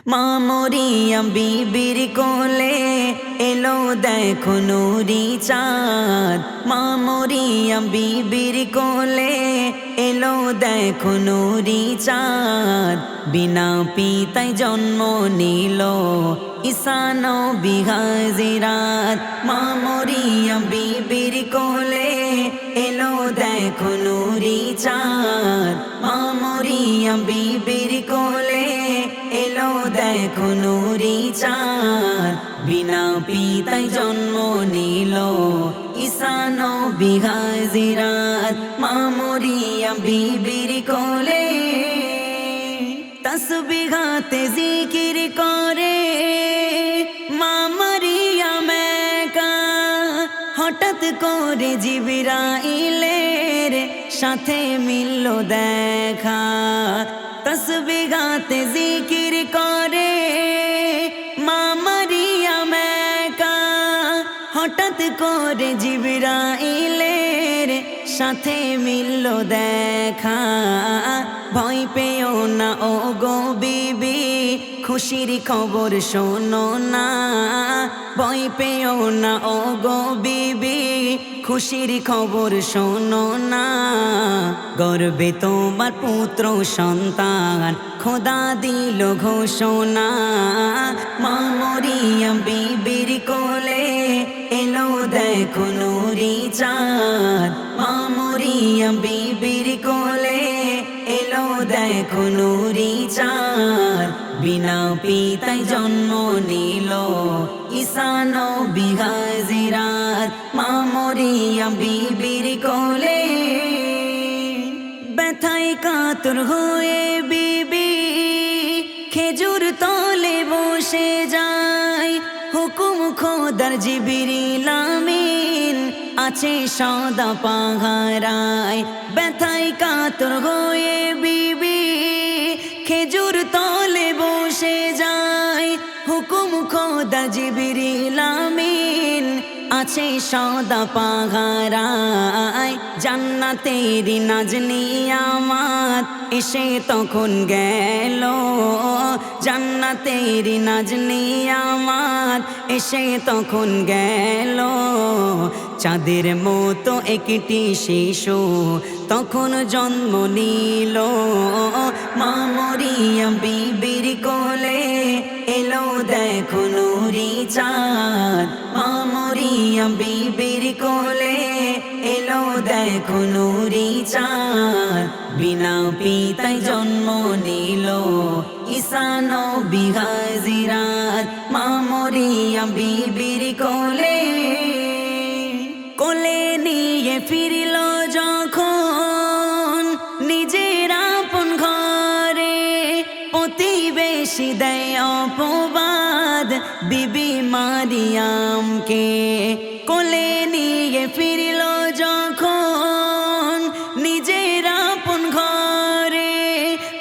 মা মরিয়ম বিবির কোলে এলো দেখো নূরি চাঁদ। মা মরিয়ম বিবির কোলে এলো দেখো নূরি চাঁদ। বিনা পিতায় জন্ম নিল ঈসা নবী হাজিরাত। মা মরিয়ম বিবির কোলে এলো দেখো নূরি চাঁদ। মা মরিয়ম বিবির কোলে এলো দেখো নূরি চাঁদ। বিনা পিতায় জন্ম নিল ঈসা নবী হাজিরাত। মা মরিয়ম বিবির কোলে তসবিহাতে জিকির করে মা মরিয়ম একা। হঠাৎ করে জিবরাইলের সাথে মিলল দেখা। তসবিহাতে জিকির করে মা মরিয়ম একা। হঠাৎ করে জিবরাইলের সাথে মিলল দেখা। ভয় পেও না ও গো বিবি, খুশির খবর শোনো না। ভয় পেও না ও গো বিবি, খুশির খবর শোনো না। গর্বে তোমার পুত্র সন্তান খোদা দিল ঘোষণা। মা মরিয়ম বিবির কোলে এলো দেখো নূরি চাঁদ। মা মরিয়ম বিবির কোলে এলো দেখো নূরি চাঁদ। বিনা পিতায় জন্ম নিল ঈসা নবী হাজিরাত। মা মরিয়ম বিবির কোলে ব্যথায় কাতর হয়ে বিবি খেজুর তলে বসে যায়। হুকুম খোদার জিবরিল আমিন আছে সদা পাহারায়। ব্যথায় কাতর হয়ে বিবি খেজুর তলে বসে যায়। হুকুম খোদার জিবরিল আমিন আছে সদা পাহারায়। জান্নাতের নাজনিয়ামাত এসে তখন গেল। জান্নাতের নাজনিয়ামাত এসে তখন গেল। চাঁদের মতো একটি শিশু তখন জন্ম নিল। মা মরিয়ম বিবির কোলে এলো দেখো নূরি চাঁদ। মা মরিয়ম বিবির কোলে এলো দেখো নূরি চাঁদ। বিনা পিতায় জন্ম নিল ঈসা নবী হাজিরাত। মা মরিয়ম বিবির কোলে কোলে নিয়ে ফিরল যখন নিজের আপন ঘরে। প্রতিবেশী দেয় অপবাদ বিবি মারিয়ামকে। কোলে নিয়ে ফিরল যখন নিজের আপন ঘরে।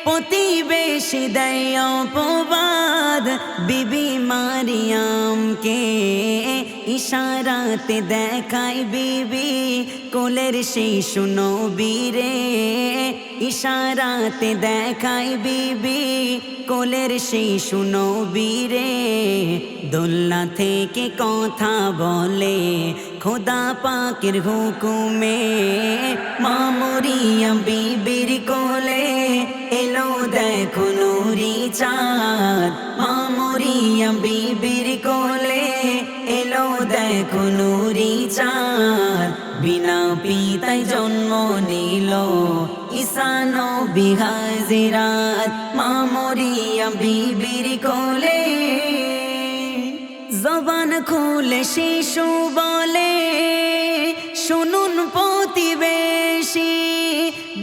প্রতিবেশী দেয় অপবাদ বিবি মারিয়ামকে। ইশারাতে দেখায় বিবি কোলের শিশু নবীরে। ইশারাতে দেখায় বিবি কোলের শিশু নবীরে। দোলনা থেকে কথা বলে খোদা পাকের হুকুমে। মা মরিয়ম বিবির কোলে এলো দেখো নূরি চাঁদ। মা মরিয়ম বিবির কোলে এলো দেখো নূরি চাঁদ। বিনা পিতায় জন্ম নিল ঈসা নবী হাজিরাত। মা মরিয়ম বিবির কোলে জবান খুলে শিশু বলে শুনুন প্রতিবেশী।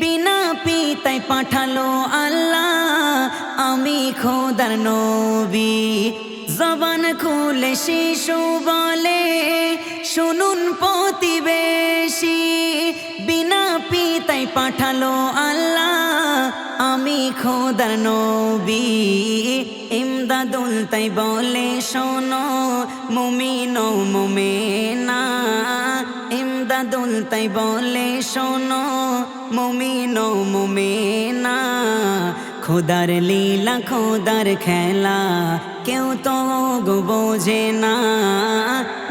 বিনা পিতায় পাঠালো আল্লাহ আমি খোদার নবী। জবান খুলে শিশু বলে শুনুন প্রতিবেশী। বিনা পিতায় পাঠালো আল্লাহ আমি খোদার নবী। ইমদাদুল তাই বলে শোনো মুমিন ও মুমিনা। ইমদাদুল তাই বলে শোনো মুমিন ও মুমিনা। খোদার লীলা খোদার খেলা কেউ তো গো বোঝে না।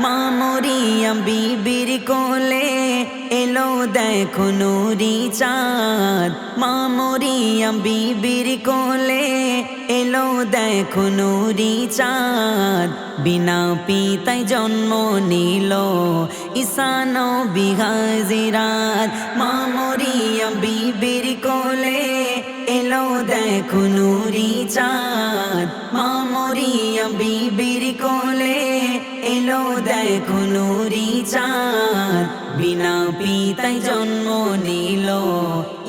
মা মরিয়ম বিবির কোলে এলো দেখো নূরি চাঁদ। মা মরিয়ম বিবির কোলে এলো দেখো নূরি চাঁদ। বিনা পিতায় জন্ম নিল ঈসা নবী হাজিরাত। মা মরিয়ম বিবির কোলে এলো দেখো নূরি চাঁদ। মা মরিয়ম বিবির কোলে এলো দেখো নূরি চাঁদ। বিনা পিতায় জন্ম নিল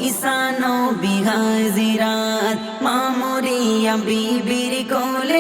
ঈসা নবী হাজিরাত। মা মরিয়ম বিবির কোলে